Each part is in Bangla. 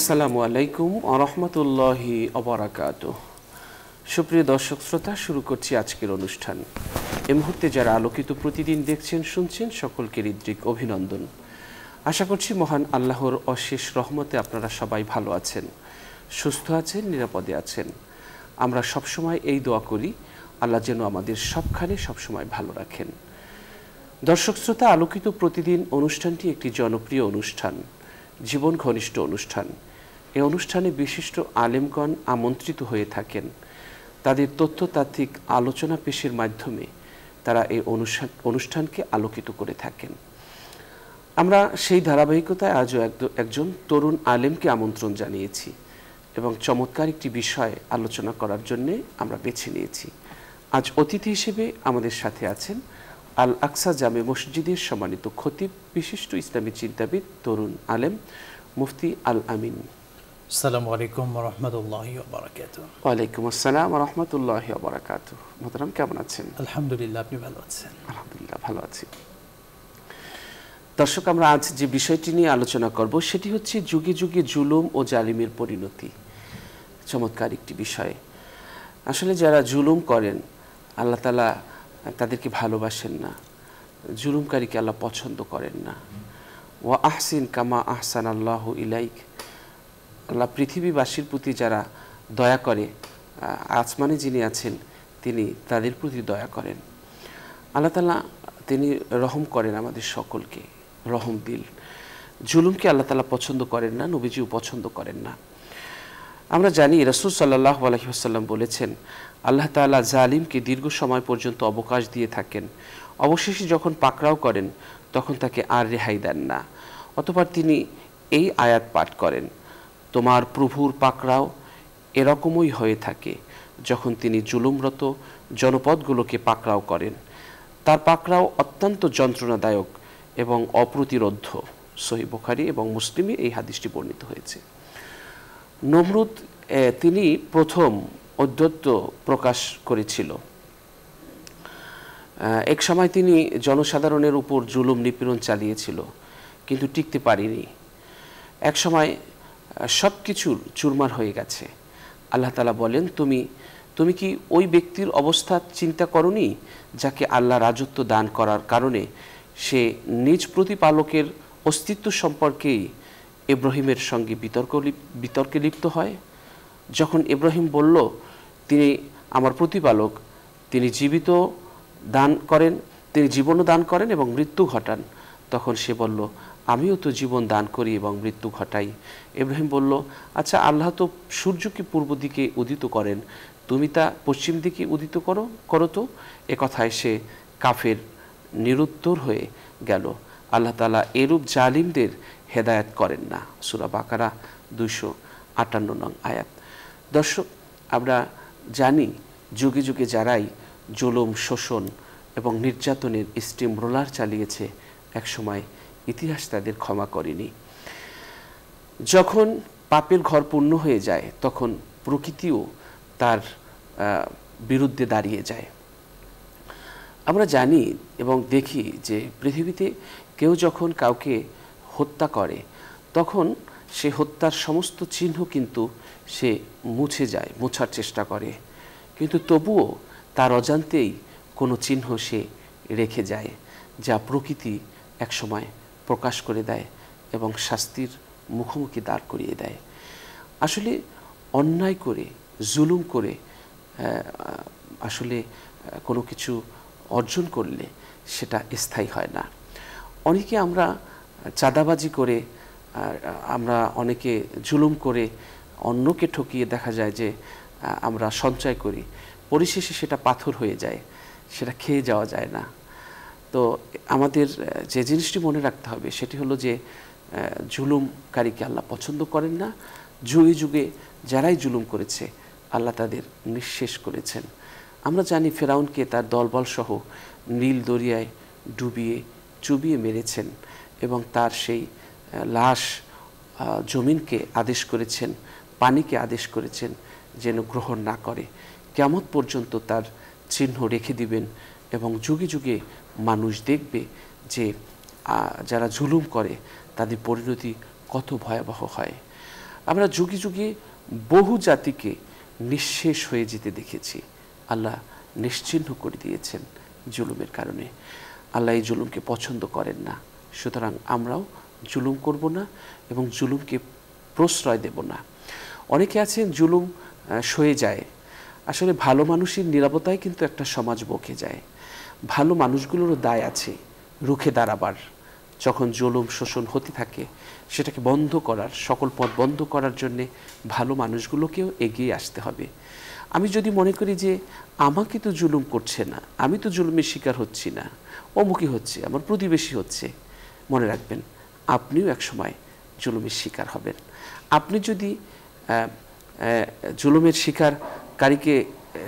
আসসালামু আলাইকুম ওয়া রাহমাতুল্লাহি ওয়া বারাকাতুহু। সুপ্রিয় দর্শক শ্রোতা, শুরু করছি আজকের অনুষ্ঠান। এই মুহূর্তে যারা আলোকিত প্রতিদিন দেখছেন শুনছেন সকলকে হৃদ্রিক অভিনন্দন। আশা করছি মহান আল্লাহর অশেষ রহমতে আপনারা সবাই ভালো আছেন, সুস্থ আছেন, নিরাপদে আছেন। আমরা সবসময় এই দোয়া করি আল্লাহ যেন আমাদের সবখানে সবসময় ভালো রাখেন। দর্শক শ্রোতা, আলোকিত প্রতিদিন অনুষ্ঠানটি একটি জনপ্রিয় অনুষ্ঠান, জীবন ঘনিষ্ঠ অনুষ্ঠান। এই অনুষ্ঠানে বিশিষ্ট আলেমগণ আমন্ত্রিত হয়ে থাকেন। তাদের তথ্যতাত্ত্বিক আলোচনা পেশের মাধ্যমে তারা এই অনুষ্ঠানকে আলোকিত করে থাকেন। আমরা সেই ধারাবাহিকতায় আজও একজন তরুণ আলেমকে আমন্ত্রণ জানিয়েছি এবং চমৎকার একটি বিষয় আলোচনা করার জন্যে আমরা বেছে নিয়েছি। আজ অতিথি হিসেবে আমাদের সাথে আছেন আল আকসা জামে মসজিদের সম্মানিত খতিব, বিশিষ্ট ইসলামী চিন্তাবিদ, তরুণ আলেম মুফতি আল আমিন। আসসালামু আলাইকুম ওয়া রাহমাতুল্লাহি ওয়া বারাকাতুহু। ওয়ালাইকুম আসসালাম ওয়া রাহমাতুল্লাহি ওয়া বারাকাতুহু। মোহতারাম, কেমন আছেন? আলহামদুলিল্লাহ, আপনি ভালো আছেন? আলহামদুলিল্লাহ, ভালো আছি। দর্শক, আমরা আজ যে বিষয়টি নিয়ে আলোচনা করব সেটি হচ্ছে যুগে যুগে জুলুম ও জালিমের পরিণতি। চমৎকার একটি বিষয়। আসলে যারা জুলুম করেন আল্লাহ তাআলা তাদেরকে ভালোবাসেন না, জুলুমকারীকে আল্লাহ পছন্দ করেন না। ওয়া আহসিন কামা আহসান আল্লাহু ইলাইক। আল্লাহ পৃথিবীবাসীর প্রতি যারা দয়া করে, আসমানে যিনি আছেন তিনি তাদের প্রতি দয়া করেন। আল্লাহ তাআলা তিনি রহম করেন আমাদের সকলকে, রহম দিল। জুলুমকে আল্লাহ তাআলা পছন্দ করেন না, নবীজিও পছন্দ করেন না। আমরা জানি রাসূল সাল্লাল্লাহু আলাইহি ওয়াসাল্লাম বলেছেন, আল্লাহ তাআলা জালিমকে দীর্ঘ সময় পর্যন্ত অবকাশ দিয়ে থাকেন, অবশেষে যখন পাকড়াও করেন তখন তাকে আর রেহাই দেন না। অতঃপর তিনি এই আয়াত পাঠ করেন, তোমার প্রভুর পাকড়াও এরকমই হয়ে থাকে যখন তিনি জুলুমরত জনপদগুলোকে পাকড়াও করেন। তার পাকড়াও অত্যন্ত যন্ত্রণাদায়ক এবং অপ্রতিরোধ্য। সহিহ বুখারী এবং মুসলিমে এই হাদিসটি বর্ণিত হয়েছে। নমরুদ তিনি প্রথম ঔদ্ধত্য প্রকাশ করেছিল। এক সময় তিনি জনসাধারণের উপর জুলুম নিপীড়ন চালিয়েছিল, কিন্তু টিকতে পারেনি। এক সময় সব কিছুর চুরমার হয়ে গেছে। আল্লাহ তাআলা বলেন, তুমি কি ওই ব্যক্তির অবস্থা চিন্তা করনি যাকে আল্লাহ রাজত্ব দান করার কারণে সে নিজ প্রতিপালকের অস্তিত্ব সম্পর্কেই ইব্রাহিমের সঙ্গে বিতর্কে লিপ্ত হয়। যখন ইব্রাহিম বলল তিনি আমার প্রতিপালক, তিনি জীবনও দান করেন এবং মৃত্যু ঘটান, তখন সে বলল আমিও তো জীবন দান করি এবং মৃত্যু ঘটাই। ইব্রাহিম বলল, আচ্ছা, আল্লাহ তো সূর্যকে পূর্ব দিকে উদিত করেন, তুমি তা পশ্চিম দিকে উদিত করো তো। এ কথায় সে কাফের নিরুত্তর হয়ে গেল। আল্লাহ তাআলা এরূপ জালিমদের হেদায়েত করেন না। সূরা বাকারা 258 নং আয়াত। দর্শক, আমরা জানি যুগে যুগে যারাই জুলুম, শোষণ এবং নির্যাতনের স্টিম রোলার চালিয়েছে, একসময় ইতিহাস তাদের ক্ষমা করেনি। যখন পাপের ঘর পূর্ণ হয়ে যায় তখন প্রকৃতিও তার বিরুদ্ধে দাঁড়িয়ে যায়। আমরা জানি এবং দেখি যে পৃথিবীতে কেউ যখন কাউকে হত্যা করে তখন সে হত্যার সমস্ত চিহ্ন কিন্তু সে মোছার চেষ্টা করে, কিন্তু তবুও তার অজান্তেই কোনো চিহ্ন সে রেখে যায়, যা প্রকৃতি একসময় প্রকাশ করে দেয় এবং শাস্তির মুখোমুখি দাঁড় করিয়ে দেয়। আসলে অন্যায় করে, জুলুম করে আসলে কোনো কিছু অর্জন করলে সেটা স্থায়ী হয় না। অনেকে আমরা চাঁদাবাজি করে, আমরা অনেকে জুলুম করে অন্যকে ঠকিয়ে দেখা যায় যে আমরা সঞ্চয় করি, পরিশেষে সেটা পাথর হয়ে যায়, সেটা খেয়ে যাওয়া যায় না। তো আমাদের যে জিনিসটি মনে রাখতে হবে সেটি হলো যে জুলুমকারীকে আল্লাহ পছন্দ করেন না। যুগে যুগে যারাই জুলুম করেছে আল্লাহ তাদের নিঃশেষ করেছেন। আমরা জানি ফেরাউনকে তার দলবল সহ নীল দরিয়ায় চুবিয়ে মেরেছেন এবং তার সেই লাশ জমিনকে আদেশ করেছেন, পানিকে আদেশ করেছেন যেন গ্রহণ না করে। কিয়ামত পর্যন্ত তার চিহ্ন রেখে দিবেন এবং যুগে যুগে মানুষ দেখবে যে যারা জুলুম করে তাদের পরিণতি কত ভয়াবহ হয়। আমরা যুগে যুগে বহু জাতিকে নিঃশেষ হয়ে যেতে দেখেছি। আল্লাহ নিশ্চিহ্ন করে দিয়েছেন জুলুমের কারণে। আল্লাহ এই জুলুমকে পছন্দ করেন না। সুতরাং আমরাও জুলুম করব না এবং জুলুমকে প্রশ্রয় দেব না। অনেকে আছেন জুলুম সয়ে যায়। আসলে ভালো মানুষের নিরাপত্তায় কিন্তু একটা সমাজ বকে যায়। ভালো মানুষগুলোরও দায় আছে রুখে দাঁড়াবার। যখন জুলুম শোষণ হতে থাকে সেটাকে বন্ধ করার, সকল পথ বন্ধ করার জন্যে ভালো মানুষগুলোকেও এগিয়ে আসতে হবে। আমি যদি মনে করি যে আমাকে তো জুলুম করছে না, আমি তো জুলুমের শিকার হচ্ছি না, অমুকই হচ্ছে, আমার প্রতিবেশী হচ্ছে, মনে রাখবেন আপনিও একসময় জুলুমের শিকার হবেন। আপনি যদি জুলুমের শিকারকারীকে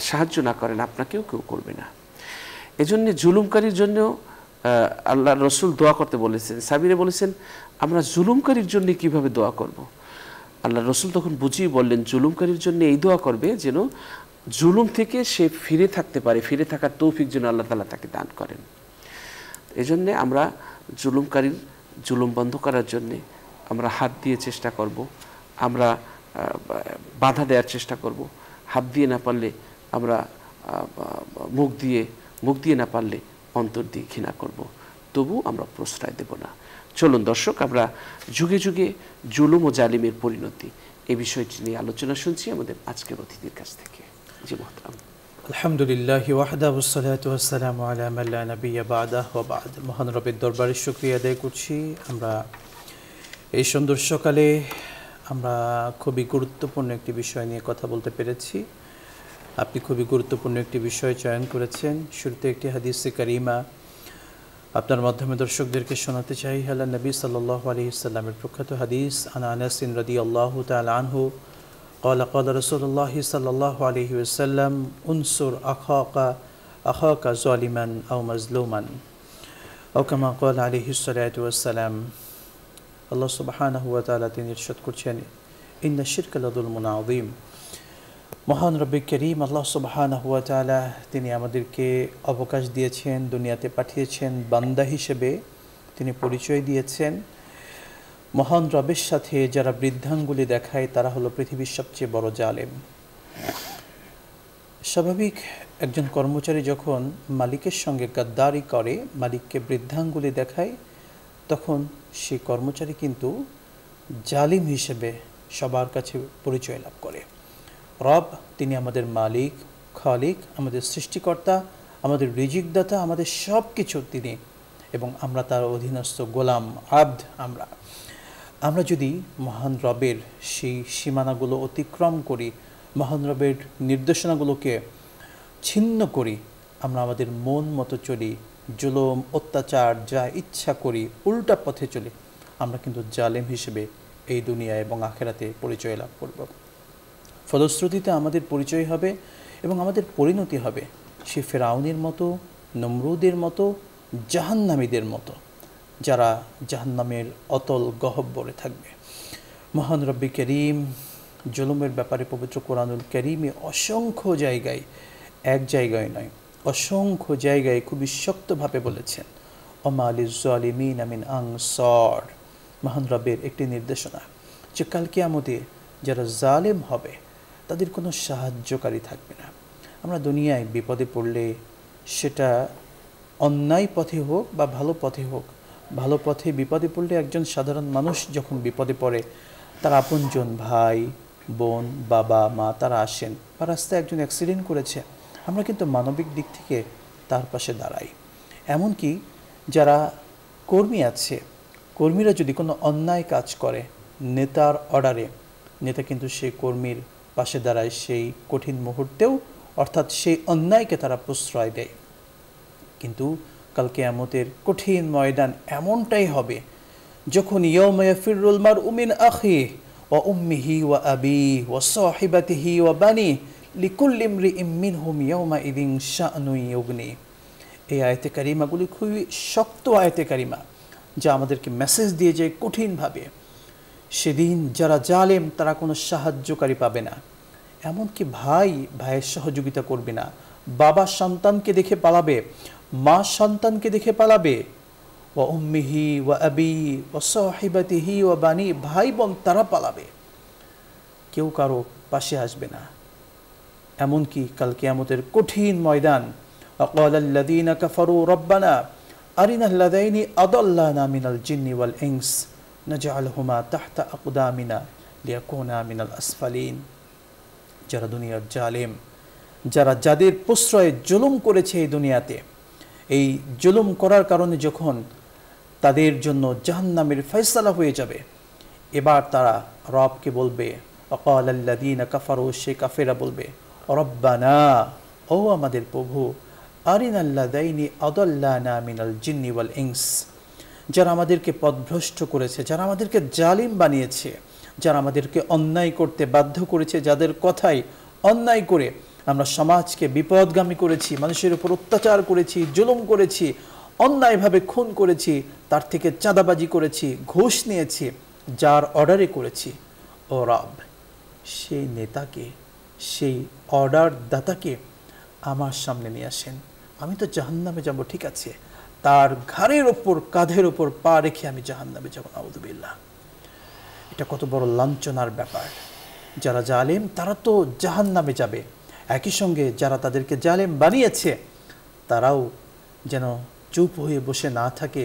সাহায্য না করেন, আপনাকেও কেউ করবে না। এজন্য জুলুমকারীর জন্য আল্লাহ রসুল দোয়া করতে বলেছেন। সাবিরে বলেছেন আমরা জুলুমকারীর জন্য কিভাবে দোয়া করব। আল্লাহ রসুল তখন বুঝিয়ে বললেন জুলুমকারীর জন্য এই দোয়া করবে যেন জুলুম থেকে সে ফিরে থাকতে পারে, ফিরে থাকার তৌফিক যেন আল্লাহ তাআলা তাকে দান করেন। এই জন্যে আমরা জুলুমকারীর জুলুম বন্ধ করার জন্যে আমরা হাত দিয়ে চেষ্টা করব, আমরা বাধা দেওয়ার চেষ্টা করব। হাত দিয়ে না পারলে আমরা মুখ দিয়ে না পারলে অন্তর দিয়ে ঘৃণা করব, তবু আমরা প্রশ্রয় দেব না। চলুন দর্শক, আমরা যুগে যুগে জুলুম ও জালিমের পরিণতি এই বিষয়টি নিয়ে আলোচনা শুনছি আমাদের আজকের অতিথির কাছ থেকে। জি মোহতারাম। আলহামদুলিল্লাহি ওয়াহদা ওয়াসসালাতু ওয়াসসালামু আলা মান লা নাবিয়্যা বা'দাহু ওয়া বা'দ। মহান রবের দরবারে শুকরিয়া আদায় করছি। আমরা এই সুন্দর সকালে আমরা খুবই গুরুত্বপূর্ণ একটি বিষয় নিয়ে কথা বলতে পেরেছি। আপনি খুবই গুরুত্বপূর্ণ একটি বিষয় চয়ন করেছেন। শুরুতে একটি হাদিসে কারিমা আপনার মাধ্যমে দর্শকদেরকে শোনাতে চাই। আল্লাহ নবী সাল্লাল্লাহু আলাইহি ওয়াসাল্লামের প্রখ্যাত হাদিস আন আনাস রাদিয়াল্লাহু তাআলা আনহু قال قال رسول الله صلى الله عليه وسلم انصر أخاك ظالما أو مظلوما أو كما قال عليه الصلاة والسلام। আল্লাহ সুবহানাহু ওয়া তাআলা তিনি ইরশাদ করছেন ইন্না শিরকা লাযুলমুন আযীম। মহান রব্বে করিম আল্লাহ সুবহানাহু ওয়া তাআলা তিনি আমাদেরকে অবকাশ দিয়েছেন, দুনিয়াতে পাঠিয়েছেন বান্দা হিসেবে, তিনি পরিচয় দিয়েছেন। মহান রবের সাথে যারা বৃদ্ধাঙ্গুলি দেখায় তারা হলো পৃথিবীর সবচেয়ে বড় জালেম। স্বাভাবিক একজন কর্মচারী যখন মালিকের সঙ্গে গাদ্দারি করে, মালিককে বৃদ্ধাঙ্গুলি দেখায়, তখন সেই কর্মচারী কিন্তু জালিম হিসেবে সবার কাছে পরিচয় লাভ করে। রব তিনি আমাদের মালিক, খালিক, আমাদের সৃষ্টিকর্তা, আমাদের রিজিকদাতা, আমাদের সব কিছু তিনি, এবং আমরা তার অধীনস্থ গোলাম, আব্দ। আমরা যদি মহান রবের সেই সীমানাগুলো অতিক্রম করি, মহান রবের নির্দেশনাগুলোকে ছিন্ন করি, আমরা আমাদের মন মতো চলি, জুলুম অত্যাচার যা ইচ্ছা করি, উল্টা পথে চলি, আমরা কিন্তু জালেম হিসেবে এই দুনিয়া এবং আখেরাতে পরিচয় লাভ করব। ফলশ্রুতিতে আমাদের পরিচয় হবে এবং আমাদের পরিণতি হবে সে ফেরাউনের মতো, নমরুদের মতো, জাহান্নামীদের মতো, যারা জাহান্নামের অতল গহ্বরে থাকবে। মহান রব্বি করিম জুলুমের ব্যাপারে পবিত্র কোরআনুল কারীমে অসংখ্য জায়গায়, এক জায়গায় নয়, অসংখ্য জায়গায় খুবই শক্তভাবে বলেছেন ওমা লিয-যালিমিনা মিন আনসার। মহান রবের একটি নির্দেশনা যে কাল কিয়ামতে যারা জালেম হবে তাদের কোনো সাহায্যকারী থাকবে না। আমরা দুনিয়ায় বিপদে পড়লে, সেটা অন্যায় পথে হোক বা ভালো পথে হোক, ভালো পথে বিপদে পড়লে একজন সাধারণ মানুষ যখন বিপদে পড়ে, তার আপনজন ভাই, বোন, বাবা, মা তারা আসেন, বা রাস্তায় একজন অ্যাক্সিডেন্ট করেছে, আমরা কিন্তু মানবিক দিক থেকে তার পাশে দাঁড়াই। এমনকি যারা কর্মী আছে, কর্মীরা যদি কোনো অন্যায় কাজ করে, নেতার অর্ডারে নেতা কিন্তু সেই কর্মীর পাশে দাঁড়ায় সেই কঠিন মুহূর্তেও, অর্থাৎ সেই অন্যায়কে তারা প্রশ্রয় দেয়। কিন্তু কাল কিয়ামতের কঠিন ময়দান এমনটাই হবে যখন ইয়াউমা ইয়াফিরুল মারউ মিন আখিহি ওয়া উম্মিহি ওয়া আবিহি ওয়া সাহিবাতিহি ওয়া বানিহি লিকুল্লি ইমরিইম মিনহুম ইয়াউমাইযিন শা'নুন ইউগনি। এই আয়াতে কারিমাগুলি খুবই শক্ত আয়াতে কারিমা, যা আমাদেরকে মেসেজ দিয়ে যায় কঠিনভাবে। সেদিন যারা জালেম তারা কোনো সাহায্যকারী পাবে না, এমনকি ভাই ভাইয়ের সহযোগিতা করবে না, বাবা সন্তানকে দেখে পালাবে, মা সন্তানকে দেখে পালাবে, ওয়া উম্মিহি ওয়া আবিহি ওয়া সাহিবাতিহি ওয়া বানি, ভাই বোন তারা পালাবে। কেউ কারো পাশে আসবে না। এমনকি কাল কিয়ামতের কঠিন ময়দান, وقال الذين كفروا ربنا أرنا الذين أضلانا من الجن والإنس نجعلهما تحت أقدامنا ليكونا من الأسفلين। যারা দুনিয়ার জালেম, যারা যাদের প্রশ্রয়ে জুলুম করেছে এই দুনিয়াতে, এই জুলুম করার কারণে যখন তাদের জন্য জাহান্নামের ফয়সালা হয়ে যাবে, এবার তারা রবকে বলবে, وقال الذين كفروا, সে কাফেরা বলবে, রব্বানা, ও আমাদের প্রভু, আরিনাল্লাযাইনি আদাল্লানা মিনাল জিন্নি ওয়াল ইনস, যারা আমাদেরকে পথভ্রষ্ট করেছে, যারা আমাদেরকে জালিম বানিয়েছে, যারা আমাদেরকে অন্যায় করতে বাধ্য করেছে, যাদের কথাই অন্যায় করে আমরা সমাজকে বিপদগামী করেছি, মানুষের উপর অত্যাচার করেছি, জুলুম করেছি, অন্যায়ভাবে খুন করেছি, তার থেকে চাঁদাবাজি করেছি, ঘুষ নিয়েছি, যার অর্ডারে করেছি, ও রব, সেই নেতাকে, সেই অর্ডার দাতাকে আমার সামনে নিয়ে আসেন। আমি তো জাহান্নামে যাব, ঠিক আছে, তার ঘাড়ের ওপর, কাঁধের ওপর পা রেখে আমি জাহান্নামে যাব, নাউযুবিল্লাহ। এটা কত বড় লাঞ্ছনার ব্যাপার। যারা জালেম তারা তো জাহান্নামে যাবে, একই সঙ্গে যারা তাদেরকে জালেম বানিয়েছে তারাও যেন চুপ হয়ে বসে না থাকে,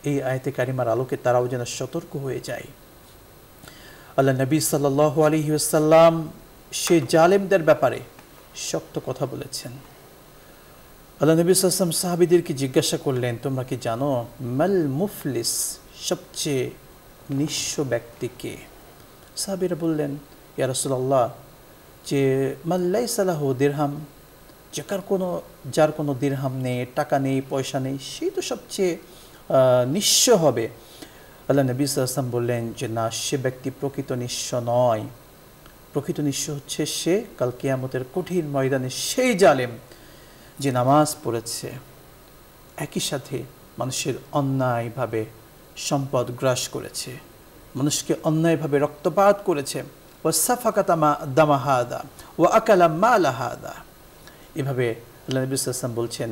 এই আয়াতে কারিমার আলোকে তারাও যেন সতর্ক হয়ে যায়। আল্লাহ নবী সাল্লাল্লাহু আলাইহি ওয়াসাল্লাম সেই জালেমদের ব্যাপারে শক্ত কথা বলেছেন। আল্লাহ নবী সাল্লাল্লাহু আলাইহি ওয়াসাল্লাম সাহাবীদেরকে জিজ্ঞাসা করলেন, তোমরা কি জানো মাল মুফলিস, সবচেয়ে নিঃস্ব ব্যক্তিকে? সাহাবীরা বললেন, ইয়া রাসূলুল্লাহ, যে মান লাইসা লাহু দিরহাম, যার কোনো দিরহাম নেই, টাকা নেই, পয়সা নেই, সেই তো সবচেয়ে নিঃস্ব হবে। আল্লাহ নবী সাল্লাল্লাহু আলাইহি ওয়াসাল্লাম বললেন যে না, সে ব্যক্তি প্রকৃত নিঃস্ব নয়। প্রকৃত নিঃস্ব হচ্ছে সে কাল কিয়ামতের কঠিন ময়দানে সেই জালেম যে নামাজ পড়েছে, একই সাথে মানুষের অন্যায়ভাবে সম্পদ গ্রাস করেছে, মানুষকে অন্যায়ভাবে রক্তপাত করেছে, ওয়াসাফাকাতা দামা হাদা ওয়া আকালা মালা হাদা। এভাবে আল্লাহ নবী সাল্লাল্লাহু আলাইহি ওয়াসাল্লাম বলছেন,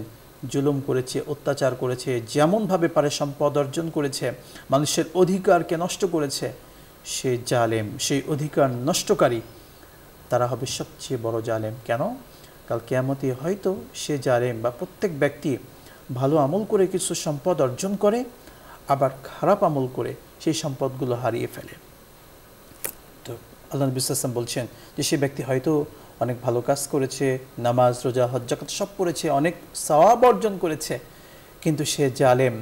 জুলুম করেছে, অত্যাচার করেছে, যেমনভাবে পারে সম্পদ অর্জন করেছে, মানুষের অধিকারকে নষ্ট করেছে, সে জালেম, সেই অধিকার নষ্টকারী, তারা হবে সবচেয়ে বড় জালেম। কেন? কাল কিয়ামতে হয়তো সে জালেম বা প্রত্যেক ব্যক্তি ভালো আমল করে কিছু সম্পদ অর্জন করে, আবার খারাপ আমল করে সেই সম্পদগুলো হারিয়ে ফেলে। তো আল্লাহ নবী সাল্লাল্লাহু আলাইহি ওয়াসাল্লাম বলছেন যে সে ব্যক্তি হয়তো অনেক ভালো কাজ করেছে, নামাজ, রোজা, হজ, যাকাত সব পড়েছে, অনেক সওয়াব অর্জন করেছে, কিন্তু সে জালেম,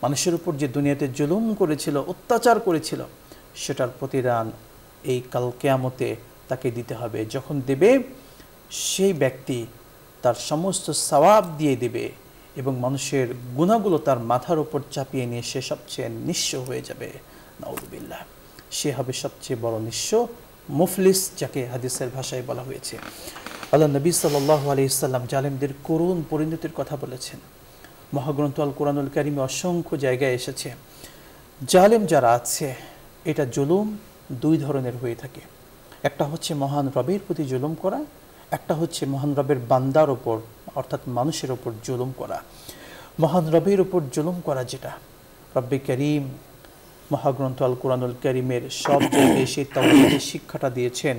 মানুষের উপর যে দুনিয়াতে জুলুম করেছিল, অত্যাচার করেছিল, সেটার প্রতিদান এই কাল কিয়ামতে তাকে দিতে হবে। যখন দেবে, সেই ব্যক্তি তার সমস্ত সওয়াব দিয়ে দেবে এবং মানুষের গুনাহগুলো তার মাথার উপর চাপিয়ে নিয়ে সে সবচেয়ে নিঃস্ব হয়ে যাবে, নাউযুবিল্লাহ। সে হবে সবচেয়ে বড় নিঃস্ব, মুফলিস, যাকে হাদিসের ভাষায় বলা হয়েছে। আল্লাহ নবী সাল্লাল্লাহু আলাইহি ওয়াসাল্লাম জালেমদের করুণ পরিণতির কথা বলেছেন। মহাগ্রন্থ আল কোরআনুল কারীমে অসংখ্য জায়গায় এসেছে। জালেম যারা আছে, এটা জুলুম দুই ধরনের হয়ে থাকে। একটা হচ্ছে মহান রবের প্রতি জুলুম করা, একটা হচ্ছে মহান রবের বান্দার ওপর, অর্থাৎ মানুষের ওপর জুলুম করা। মহান রবের ওপর জুলুম করা যেটা, রব্বে করিম মহাগ্রন্থ আল কোরআনুল কারীমের সব জায়গায় সেই তাওহীদের শিক্ষাটা দিয়েছেন।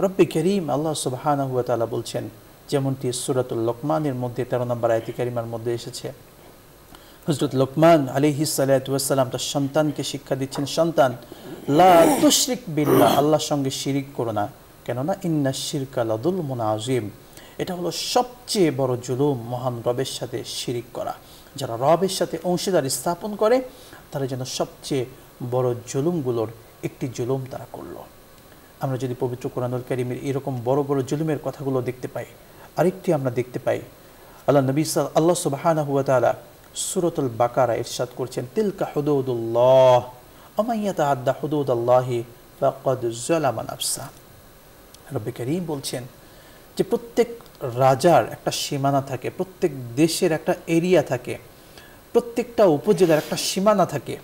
রব্বে করিম আল্লাহ সুবহানাহু ওয়া তাআলা বলছেন, যেমনটি সূরাতুল লোকমানের মধ্যে 13 নম্বর আয়াতে কারিমার মধ্যে এসেছে। হযরত লোকমান আলাইহিস সালাতু ওয়াস সালাম তার সন্তানকে শিক্ষা দিচ্ছেন, সন্তান, লা তুশরিক বিল্লাহ, আল্লাহর সঙ্গে শিরিক করো না, কেননা ইন্নাশ শিরকা লাযুলমুন আযীম, এটা হলো সবচেয়ে বড় জুলুম, মহান রবের সাথে শিরিক করা। যারা রবের সাথে অংশীদারি স্থাপন করে, তারা যেন সবচেয়ে বড় জুলুমগুলোর একটি জুলুম তারা করলো। আমরা যদি পবিত্র কোরআনুল কারীমের এরকম বড় বড় জুলুমের কথাগুলো দেখতে পাই, আরেকটি আমরা দেখতে পাই, আল্লাহ সুবহানাহু ওয়া তাআলা সূরাতুল বাকারা ইরশাদ করছেন, তিলকা হুদুদুল্লাহ ওয়া মান ইয়াতাআদ্দা হুদুদাল্লাহি ফাকাদ যালামা নাফসা। রব্বে কারীম বলছেন যে প্রত্যেক রাজার একটা সীমানা থাকে, প্রত্যেক দেশের একটা এরিয়া থাকে, প্রত্যেকটা উপজেলার একটা সীমানা থাকে।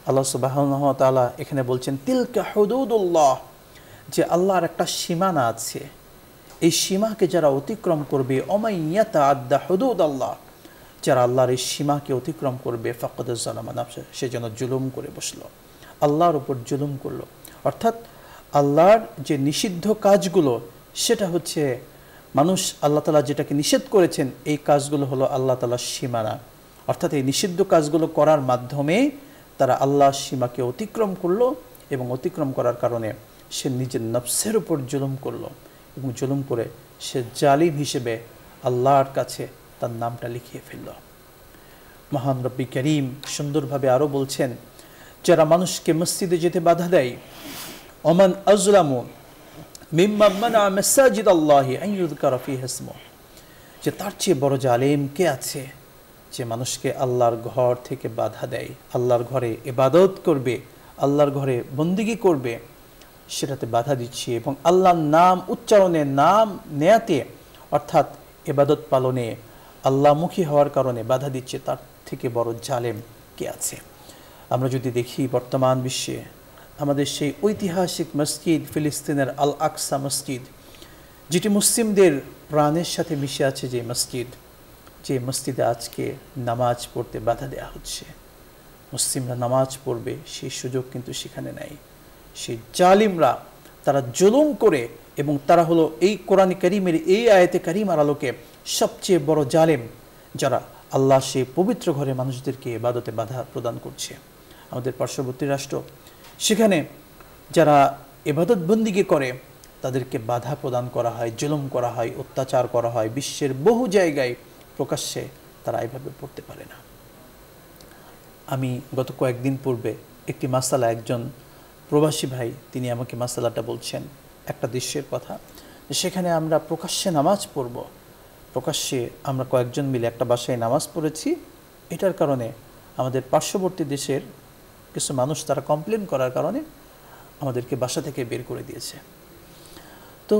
আল্লাহ সুবহানাহু ওয়া তাআলা এখানে বলছেন তিলকা হুদুদুল্লাহ, যে আল্লাহর একটা সীমানা আছে, এই সীমাকে যারা অতিক্রম করবে, ওমাই ইয়াতাআদ্দা হুদুদাল্লাহ, যারা আল্লাহর এই সীমাকে অতিক্রম করবে, ফাকাদ যালামা নাফসা, সে যেন জুলুম করে বসলো, আল্লাহর উপর জুলুম করলো। অর্থাৎ আল্লাহর যে নিষিদ্ধ কাজগুলো সেটা হচ্ছে মানুষ আল্লাহ তাআলা যেটাকে নিষেধ করেছেন এই কাজগুলো হলো আল্লাহ তাআলার সীমানা, অর্থাৎ এই নিষিদ্ধ কাজগুলো করার মাধ্যমে তারা আল্লাহর সীমাকে অতিক্রম করলো এবং অতিক্রম করার কারণে সে নিজের নফসের উপর জুলুম করলো এবং জুলুম করে সে জালিম হিসেবে আল্লাহর কাছে তার নামটা লিখিয়ে ফেলল। মহান রব্বি করিম সুন্দরভাবে আরও বলছেন, যারা মানুষকে মসজিদে যেতে বাধা দেয়, ওমান আযলামু মিম্মান মানা মাসাজিদ আল্লাহি আন ইউযকারা ফীহা ইসমুহু, যে তার চেয়ে বড় জালেম কে আছে যে মানুষকে আল্লাহর ঘর থেকে বাধা দেয়, আল্লাহর ঘরে ইবাদত করবে, আল্লাহর ঘরে বন্দিগি করবে সেটাতে বাধা দিচ্ছে এবং আল্লাহর নাম উচ্চারণে, নাম নেয়াতে অর্থাৎ ইবাদত পালনে আল্লাহমুখী হওয়ার কারণে বাধা দিচ্ছে, তার থেকে বড় জালেম কে আছে। আমরা যদি দেখি বর্তমান বিশ্বে আমাদের সেই ঐতিহাসিক মসজিদ ফিলিস্তিনের আল আকসা মসজিদ, যেটি মুসলিমদের প্রাণের সাথে মিশে আছে, যে মসজিদে আজকে নামাজ পড়তে বাধা দেওয়া হচ্ছে, মুসলিমরা নামাজ পড়বে সেই সুযোগ কিন্তু সেখানে নাই। সেই জালিমরা তারা জুলুম করে এবং তারা হলো এই কোরআন কারীমের এই আয়াতে কারিমার আলোকে সবচেয়ে বড় জালেম, যারা আল্লাহ সেই পবিত্র ঘরে মানুষদেরকে ইবাদতে বাধা প্রদান করছে। আমাদের পার্শ্ববর্তী রাষ্ট্র, সেখানে যারা ইবাদত বন্দিগি করে তাদেরকে বাধা প্রদান করা হয়, জুলুম করা হয়, অত্যাচার করা হয়। বিশ্বের বহু জায়গায় প্রকাশ্যে তারা এইভাবে পড়তে পারে না। আমি গত কয়েকদিন পূর্বে একটি মাসালা, একজন প্রবাসী ভাই তিনি আমাকে মাসালাটা বলছেন, একটা দৃশ্যের কথা, সেখানে আমরা প্রকাশ্যে নামাজ পড়ব, প্রকাশ্যে আমরা কয়েকজন মিলে একটা বাসায় নামাজ পড়েছি, এটার কারণে আমাদের পার্শ্ববর্তী দেশের কিছু মানুষ তারা কমপ্লেন করার কারণে আমাদেরকে বাসা থেকে বের করে দিয়েছে। তো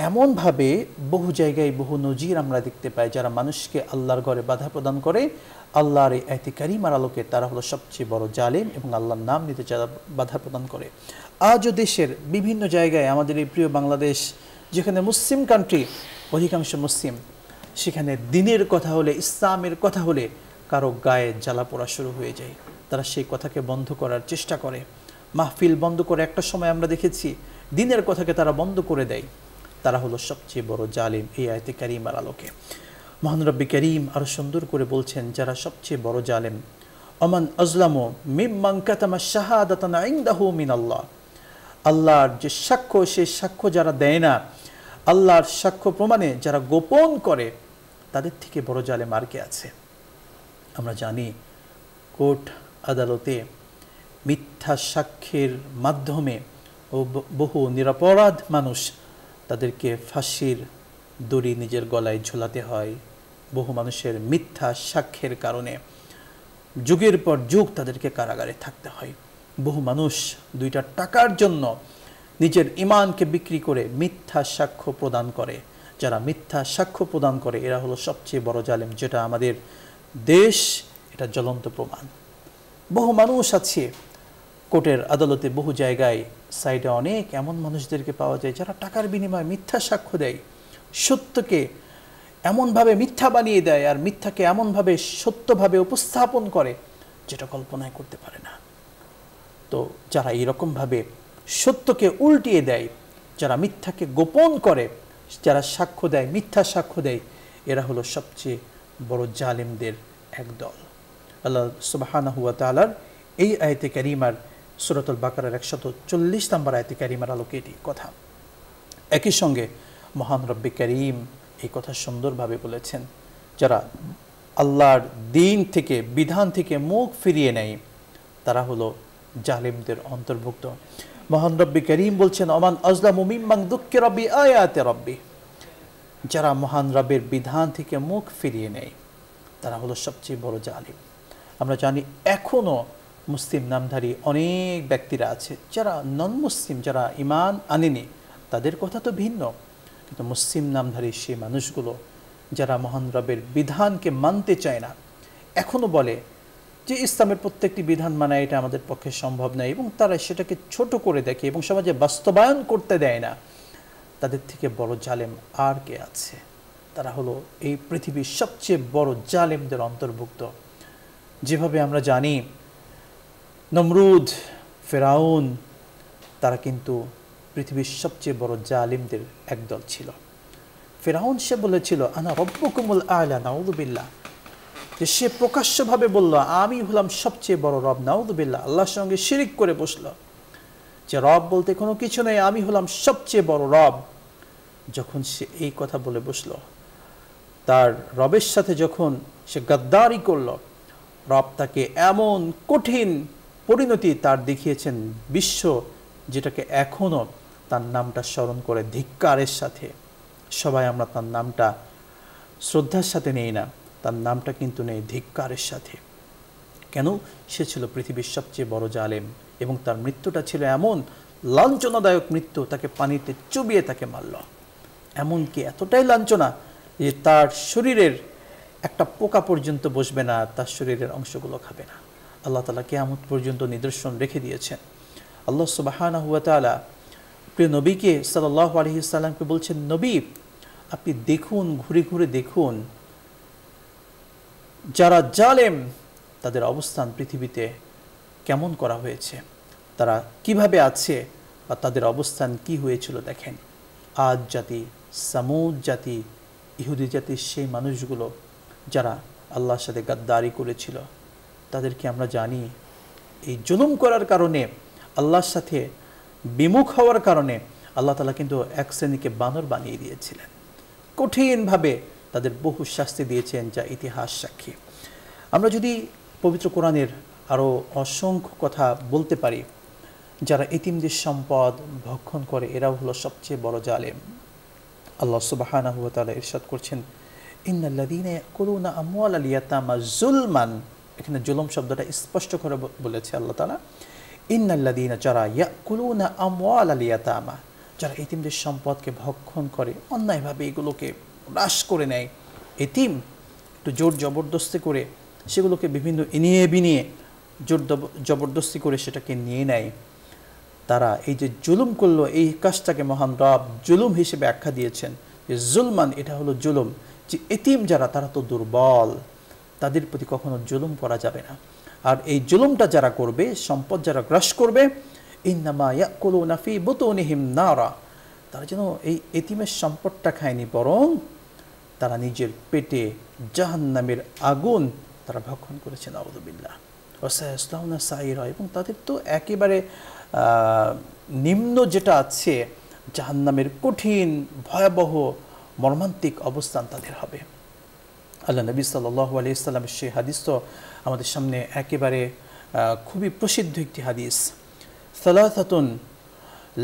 এমনভাবে বহু জায়গায় বহু নজির আমরা দেখতে পাই, যারা মানুষকে আল্লাহর ঘরে বাধা প্রদান করে, আল্লাহর এই আয়াতে কারিমার আলোকে তারা হলো সবচেয়ে বড় জালেম এবং আল্লাহর নাম নিতে যারা বাধা প্রদান করে। আজও দেশের বিভিন্ন জায়গায়, আমাদের এই প্রিয় বাংলাদেশ যেখানে মুসলিম কান্ট্রি, অধিকাংশ মুসলিম, সেখানে দিনের কথা হলে, ইসলামের কথা হলে কারো গায়ে জ্বালা পোড়া শুরু হয়ে যায়। তারা সেই কথাকে বন্ধ করার চেষ্টা করে, মাহফিল বন্ধ করে, একটা সময় আমরা দেখেছি দিনের কথাকে তারা বন্ধ করে দেয়। তারা হলো সবচেয়ে বড় জালিম এই আয়াতে কারিমার আলোকে। মহান রব্বি করিম আরো সুন্দর করে বলছেন, যারা সবচেয়ে বড় জালেম, ওমান আযলামু মিম্মান কাতামা শাহাদাতান ইনদাহু মিনাল্লাহ, আল্লাহর যে সাক্ষ্য, সেই সাক্ষ্য যারা দেয় না, আল্লাহর সাক্ষ্য প্রমাণে যারা গোপন করে, তাদের থেকে বড় জালেম আর কে আছে? আমরা জানি কোর্ট আদালতে মিথ্যা সাক্ষ্যের মাধ্যমে ও বহু নিরপরাধ মানুষ তাদেরকে ফাঁসির দড়ি নিজের গলায় ঝোলাতে হয়। বহু মানুষের মিথ্যা সাক্ষ্যের কারণে যুগের পর যুগ তাদেরকে কারাগারে থাকতে হয়। বহু মানুষ দুইটা টাকার জন্য নিজের ঈমানকে বিক্রি করে মিথ্যা সাক্ষ্য প্রদান করে। যারা মিথ্যা সাক্ষ্য প্রদান করে এরা হলো সবচেয়ে বড় জালেম, যেটা আমাদের দেশ এটা জ্বলন্ত প্রমাণ। বহু মানুষ আছে কোর্টের আদালতে, বহু জায়গায় সাইডে অনেক এমন মানুষদেরকে পাওয়া যায় যারা টাকার বিনিময়ে মিথ্যা সাক্ষ্য দেয়, সত্যকে এমনভাবে মিথ্যা বানিয়ে দেয় আর মিথ্যাকে এমনভাবে সত্যভাবে উপস্থাপন করে যেটা কল্পনাই করতে পারে না। তো যারা এইরকমভাবে সত্যকে উল্টিয়ে দেয়, যারা মিথ্যাকে গোপন করে, যারা সাক্ষ্য দেয়, মিথ্যা সাক্ষ্য দেয়, এরা হলো সবচেয়ে বড় জালেমদের একদল। আল্লাহ সুবহানাহু ওয়া তাআলার এই আয়াতে কারিমার সূরাতুল বাকারার 140 নম্বর আয়াতে কারিমার আলোকে এটি কথা। একই সঙ্গে মহান রব্বি করিম এই কথা সুন্দরভাবে বলেছেন, যারা আল্লাহর দিন থেকে, বিধান থেকে মুখ ফিরিয়ে নেয় তারা হলো জালেমদের অন্তর্ভুক্ত। মহান রব্বি করিম বলছেন, ওমান আযলামু মিম্মান যুক্কিরা বিআয়াতি রাব্বি, যারা মহান রবের বিধান থেকে মুখ ফিরিয়ে নেয় তারা হলো সবচেয়ে বড় জালিম। আমরা জানি এখনো মুসলিম নামধারী অনেক ব্যক্তিরা আছে যারা নন মুসলিম, যারা ঈমান আনেনি, তাদের কথা তো ভিন্ন, কিন্তু মুসলিম নামধারী সেই মানুষগুলো যারা মহান রবের বিধানকে মানতে চায় না, এখনো বলে যে ইসলামের প্রত্যেকটি বিধান মানা এটা আমাদের পক্ষে সম্ভব নয়, এবং তারা সেটাকে ছোট করে দেখে এবং সমাজে বাস্তবায়ন করতে দেয় না, তাদের থেকে বড় জালেম আর কে আছে? তারা হলো এই পৃথিবীর সবচেয়ে বড় জালেমদের অন্তর্ভুক্ত। যেভাবে আমরা জানি নমরুদ, ফেরাউন, তারা কিন্তু পৃথিবীর সবচেয়ে বড় জালিমদের একদল ছিল। ফিরআউন সে বলেছিল আনা রব্বুকুমুল আ'লা, নাউযুবিল্লাহ, যে সে প্রকাশ্যভাবে বলল আমি হলাম সবচেয়ে বড় রব, নাউযুবিল্লাহ, আল্লাহর সঙ্গে শিরিক করে বসলো যে রব বলতে কোনো কিছু নেই, আমি হলাম সবচেয়ে বড় রব। যখন সে এই কথা বলে বসলো, তার রবের সাথে যখন সে গাদ্দারি করল, রব তাকে এমন কঠিন পরিণতি তার দেখিয়েছেন বিশ্ব, যেটাকে এখনও তার নামটা স্মরণ করে ধিক্কারের সাথে। সবাই আমরা তার নামটা শ্রদ্ধার সাথে নেই না, তার নামটা কিন্তু নেই ধিক্কারের সাথে। কেন? সে ছিল পৃথিবীর সবচেয়ে বড় জালেম এবং তার মৃত্যুটা ছিল এমন লাঞ্ছনাদায়ক মৃত্যু, তাকে পানিতে চুবিয়ে তাকে মারল। এমনকি এতটাই লাঞ্ছনা যে তার শরীরের একটা পোকা পর্যন্ত বসবে না, তার শরীরের অংশগুলো খাবে না। আল্লাহ তাআলা কিয়ামত পর্যন্ত নিদর্শন রেখে দিয়েছেন। আল্লাহ সুবহানাহু ওয়া তাআলা প্রিয় নবীকে সাল্লাল্লাহু আলাইহি সাল্লামকে বলছেন, নবী আপনি দেখুন, ঘুরে ঘুরে দেখুন যারা জালেম তাদের অবস্থান পৃথিবীতে কেমন করা হয়েছে, তারা কিভাবে আছে বা তাদের অবস্থান কি হয়েছিল দেখেন। আদ জাতি, সামুদ জাতি, ইহুদি জাতির সেই মানুষগুলো যারা আল্লাহর সাথে গাদ্দারি করেছিল, তাদেরকে আমরা জানি এই জুলুম করার কারণে, আল্লাহর সাথে বিমুখ হওয়ার কারণে আল্লাহ তাআলা কিন্তু এক শ্রেণীকে বানর বানিয়ে দিয়েছিলেন। কঠিনভাবে তাদের বহু শাস্তি দিয়েছেন, যা ইতিহাস সাক্ষী। আমরা যদি পবিত্র কোরআনের আরও অসংখ্য কথা বলতে পারি, যারা এতিমদের সম্পদ ভক্ষণ করে এরাও হলো সবচেয়ে বড় জালেম। আল্লাহ সুবহানাহু ওয়া তাআলা ইরশাদ করছেন, ইন্নাল্লাযীনা ইয়াকুলুনা আমওয়ালাল ইয়াতামা যুলমান, এখানে জুলুম শব্দটা স্পষ্ট করে বলেছে আল্লাহ তাআলা। ইন্নাল্লাযীনা, যারা ইয়াকুলুনা আমওয়ালাল ইয়াতামা, যারা এতিমদের সম্পদকে ভক্ষণ করে, অন্যায়ভাবে এগুলোকে হ্রাস করে নেয়, এতিম একটু জোর জবরদস্তি করে সেগুলোকে বিভিন্ন ইনিয়ে বিনিয়ে জোর জবরদস্তি করে সেটাকে নিয়ে নেয়, তারা এই যে জুলুম করলো, এই কাজটাকে মহান রব জুলুম হিসেবে আখ্যা দিয়েছেন যে জুলমান, এটা হলো জুলুম। যে এতিম যারা, তারা তো দুর্বল, তাদের প্রতি কখনো জুলুম করা যাবে না। আর এই জুলুমটা যারা করবে, সম্পদ যারা গ্রাস করবে, ইন্নামা ইয়াকুলুনা ফি বুতুনিহিম নারা, তারা যেন এই এতিমের সম্পদটা খায়নি, বরং তারা নিজের পেটে জাহান্নামের আগুন তারা ভক্ষণ করেছে, নাউযুবিল্লাহ, ওয়া সায়াসলাউনা সাইরা, এবং তাদের তো একেবারে নিম্ন যেটা আছে জাহান্নামের কঠিন ভয়াবহ মর্মান্তিক অবস্থান তাদের হবে। আল্লাহ নবী সাল্লাল্লাহু আলাইহি সাল্লামের সেই হাদিস তো আমাদের সামনে একেবারে খুবই প্রসিদ্ধ একটি হাদিস, সালাসাতুন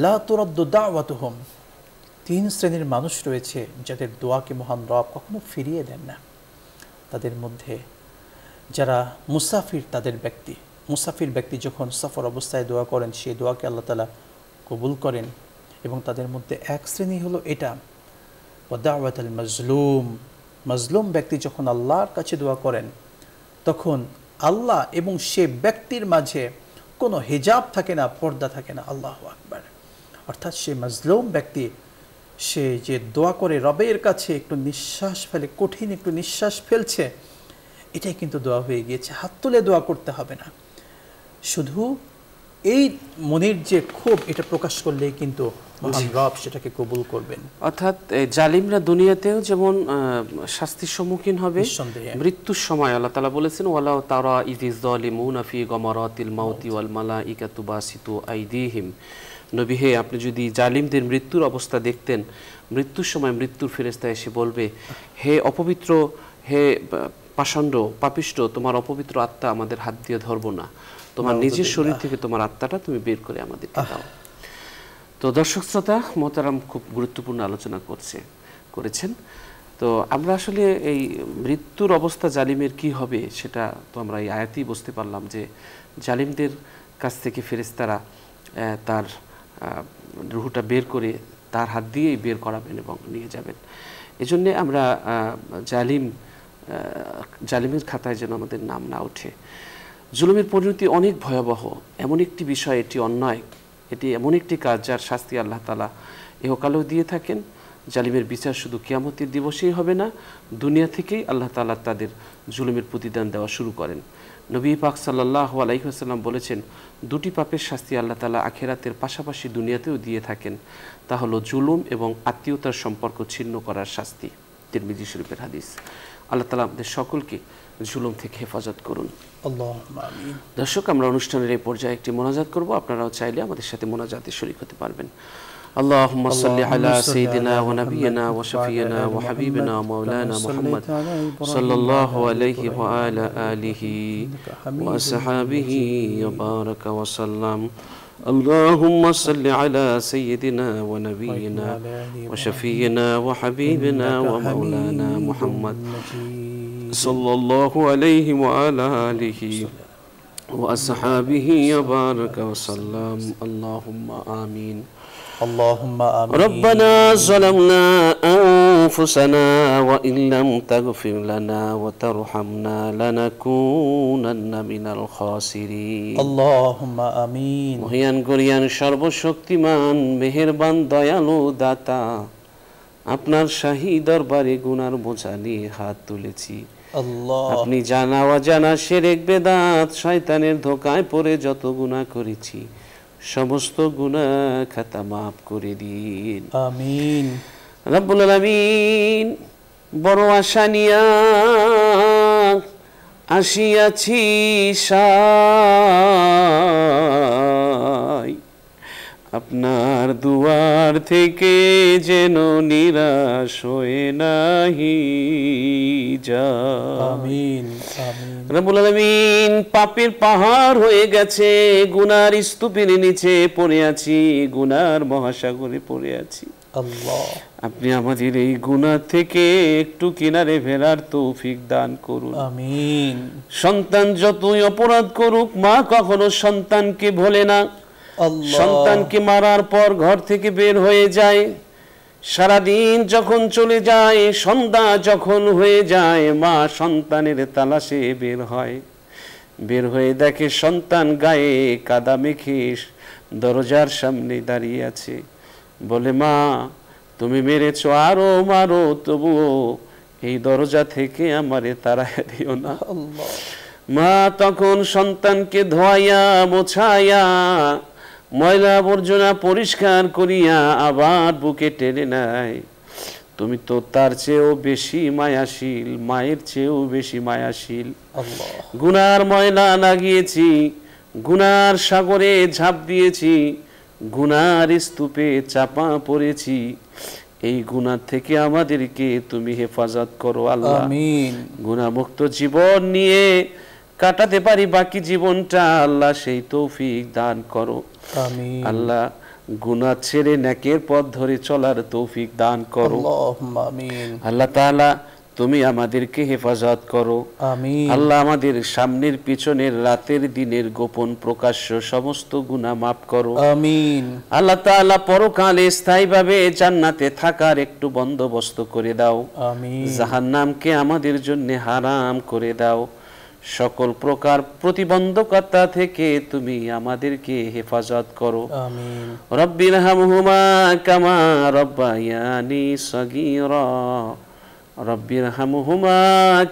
লা তুরাদ্দু দাওয়াতুহুম, 3 শ্রেণীর মানুষ রয়েছে যাদের দোয়াকে মহান রব কখনো ফিরিয়ে দেন না। তাদের মধ্যে যারা মুসাফির, তাদের ব্যক্তি, মুসাফির ব্যক্তি যখন সফর অবস্থায় দোয়া করেন, সেই দোয়াকে আল্লাহ তাআলা কবুল করেন। এবং তাদের মধ্যে এক শ্রেণী হলো এটা, ওয়া দাওয়াতুল মাজলুম, মাজলুম ব্যক্তি যখন আল্লাহর কাছে দোয়া করেন, তখন আল্লাহ এবং সে ব্যক্তির মাঝে কোনো হিজাব থাকে না, পর্দা থাকে না। আল্লাহু আকবার। অর্থাৎ সে মাজলুম ব্যক্তি, সে যে দোয়া করে রবের কাছে একটু নিঃশ্বাস ফেলে, কঠিন একটু নিঃশ্বাস ফেলছে, এটাই কিন্তু দোয়া হয়ে গিয়েছে। হাত তুলে দোয়া করতে হবে না, শুধু এই মনের যে ক্ষোভ, এটা প্রকাশ করলেই কিন্তু মহান রব সেটাকে কবুল করবেন। অর্থাৎ জালিমরা দুনিয়াতেও যেমন শাস্তির সম্মুখীন হবে, মৃত্যুর সময় আল্লাহ তাআলা বলেছেন, ওয়ালাউ তারা ইযিজ যালিমুনা ফি গামারাতিল মাউতি ওয়াল মালাইকাতু বাসিতু আইদিহিম, নবী হে, আপনি যদি জালিমদের মৃত্যুর অবস্থা দেখতেন, মৃত্যুর সময় মৃত্যুর ফেরেশতা এসে বলবে, হে অপবিত্র, হে পাষণ্ড, পাপিষ্ঠ, তোমার অপবিত্র আত্মা আমাদের হাত দিয়ে ধরবো না, তোমার নিজের শরীর থেকে তোমার আত্মাটা তুমি বের করে আমাদেরকে দাও। তো দর্শক শ্রোতা মোহতারাম খুব গুরুত্বপূর্ণ আলোচনা করেছেন। তো আমরা আসলে এই মৃত্যুর অবস্থা জালিমের কি হবে, সেটা তো আমরা এই আয়াতেই বুঝতে পারলাম যে জালিমদের কাছ থেকে ফেরেশতারা তার রুহটা বের করে তার হাত দিয়েই বের করাবেন এবং নিয়ে যাবেন। এজন্যে আমরা জালিমের খাতায় যেন আমাদের নাম না ওঠে। জুলুমের পরিণতি অনেক ভয়াবহ, এমন একটি বিষয়, এটি অন্যায়, এটি এমন একটি কাজ যার শাস্তি আল্লাহ তাআলা ইহকালেও দিয়ে থাকেন। জালিমের বিচার শুধু কিয়ামতের দিবসেই হবে না, দুনিয়া থেকেই আল্লাহ তাআলা তাদের জুলুমের প্রতিদান দেওয়া শুরু করেন। নবী পাক সাল্লাল্লাহু আলাইহি ওয়াসাল্লাম বলেছেন, দুটি পাপের শাস্তি আল্লাহ তাআলা আখিরাতের পাশাপাশি দুনিয়াতেও দিয়ে থাকেন, তা হলো জুলুম এবং আত্মীয়তার সম্পর্ক ছিন্ন করার শাস্তি। তিরমিজি শরীফের হাদিস। আল্লাহ তাআলা আমাদের সকলকে জুলুম থেকে হেফাজত করুন। আল্লাহুম্মা আমিন। দর্শক, আমরা অনুষ্ঠানের এই পর্যায়ে একটি মোনাজাত করব। আপনারাও চাইলে আমাদের সাথে মোনাজাতে শরীক হতে পারবেন। اللهم صل على سيدنا ونبينا وشفينا وحبيبنا ومولانا محمد صلى الله عليه وعلى آله وأصحابه وبارك وسلم. اللهم صل على سيدنا ونبينا وشفينا وحبيبنا ومولانا محمد صلى الله عليه وعلى آله وأصحابه وبارك وسلم. اللهم آمين. اللهم آمين. ربنا ظلمنا أنفسنا وإن لم تغفر لنا وترحمنا لنكونن من الخاسرين. اللهم آمين. মহিয়ান গরিয়ান সর্বশক্তিমান মেহেরবান দয়ালু দাতা, আপনার শাহী দরবারে গুনার বোঝা নিয়ে হাত তুলেছি। আল্লাহ, আপনি জানা অজানা শিরক বেদাত শয়তানের ধোকায় পড়ে যত গুনাহ করেছি সমস্ত গুনাহ খাতা মাফ করে দিন। আমিন। রব্বুল আলামিন, বড় আশা নিয়া আসিয়াছি সাই, আপনার দুয়ার থেকে যেন নিরাশ হয়ে নাহি যায়। আমিন আমিন। রব্বুল আলামিন, পাপের পাহাড় হয়ে গেছে, গুনার স্তূপের নিচে পড়ে আছি, গুনার মহাসাগরে পড়ে আছি। আল্লাহ, আপনি আমাদের এই গুনাহ থেকে একটু কিনারে ফেরার তৌফিক দান করুন। আমিন। সন্তান যতই অপরাধ করুক, মা কখনো সন্তানকে ভোলে না। আল্লাহ, সন্তানকে মারার পর ঘর থেকে বের হয়ে যায়, সারাদিন যখন চলে যায়, সন্ধ্যা যখন হয়ে যায়, মা সন্তানের তালাশে বের হয়। বের হয়ে দেখে সন্তান গায়ে কাদা মেখে দরজার সামনে দাঁড়িয়ে আছে। বলে, মা তুমি মেরেছো, আরো মারো, তবুও এই দরজা থেকে আমারে তাড়াইয়া দিও না। আল্লাহ, মা তখন সন্তানকে ধোয়াইয়া মোছাইয়া ময়লা আবর্জনা পরিষ্কার করিয়া আবার বুকে টেনে নেয়। তুমি তো তার চেয়েও বেশি মায়াশীল, মায়ের চেয়েও বেশি মায়াশীল। আল্লাহ, গুনার ময়লা লাগিয়েছি, গুনার সাগরে ঝাঁপ দিয়েছি, গুনার স্তূপে চাপা পড়েছি। এই গুনাহ থেকে আমাদেরকে তুমি হেফাজত করো আল্লাহ। আমিন। গুনাহমুক্ত জীবন নিয়ে কাটাতে পারি বাকি জীবনটা, আল্লাহ সেই তৌফিক দান করো। আমিন। আল্লাহ, গুনাহ ছেড়ে নেকের পথ ধরে চলার তৌফিক দান করো। আল্লাহুম্মা আমিন। আল্লাহ তাআলা, তুমি আমাদেরকে হেফাজত করো। আমিন। আল্লাহ, আমাদের সামনের পিছনের রাতের দিনের গোপন প্রকাশ্য সমস্ত গুনাহ মাফ করো। আমিন। আল্লাহ তাআলা, পরকালে স্থায়ীভাবে জান্নাতে থাকার একটু বন্দোবস্ত করে দাও। আমিন। জাহান্নামকে আমাদের জন্য হারাম করে দাও। সকল প্রকার প্রতিবন্ধকতা থেকে তুমি আমাদেরকে হেফাজত করো। আমিন। রব্বিরহামহুমা কামা রব্বায়ানি সগীরা, রব্বিরহামহুমা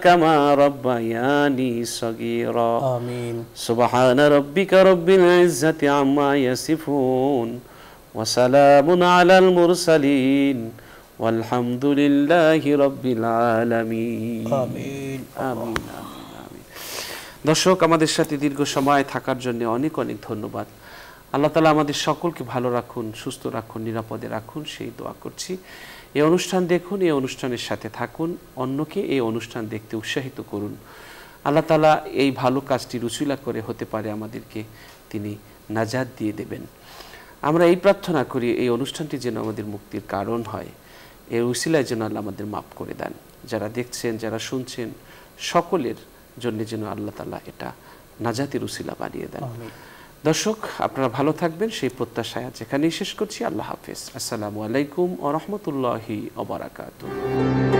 কামা রব্বায়ানি সগীরা। আমিন। সুবহান রাব্বিকা রব্বিল ইজ্জাতি আম্মা ইয়াসিফুন ওয়া সালামুন আলাল মুরসালিন ওয়ালহামদুলিল্লাহি রাব্বিল আলামিন। আমিন। আমিন। দর্শক, আমাদের সাথে দীর্ঘ সময় থাকার জন্য অনেক অনেক ধন্যবাদ। আল্লাহ তাআলা আমাদের সকলকে ভালো রাখুন, সুস্থ রাখুন, নিরাপদে রাখুন, সেই দোয়া করছি। এই অনুষ্ঠান দেখুন, এই অনুষ্ঠানের সাথে থাকুন, অন্যকে এই অনুষ্ঠান দেখতে উৎসাহিত করুন। আল্লাহ তাআলা এই ভালো কাজটি রুচিলা করে হতে পারে আমাদেরকে তিনি নাজাত দিয়ে দেবেন। আমরা এই প্রার্থনা করি, এই অনুষ্ঠানটি যেন আমাদের মুক্তির কারণ হয়। এর উসিলায় যেন আল্লাহ আমাদের মাফ করে দেন। যারা দেখছেন, যারা শুনছেন, সকলের জন্য যেন আল্লাহ তাআলা এটা নাজাতের উসিলা বানিয়ে দেন। দর্শক, আপনারা ভালো থাকবেন সেই প্রত্যাশায় আজ এখানেই শেষ করছি। আল্লাহ হাফেজ। আসসালামু আলাইকুম ওয়া রাহমাতুল্লাহি ওয়া বারাকাতুহু।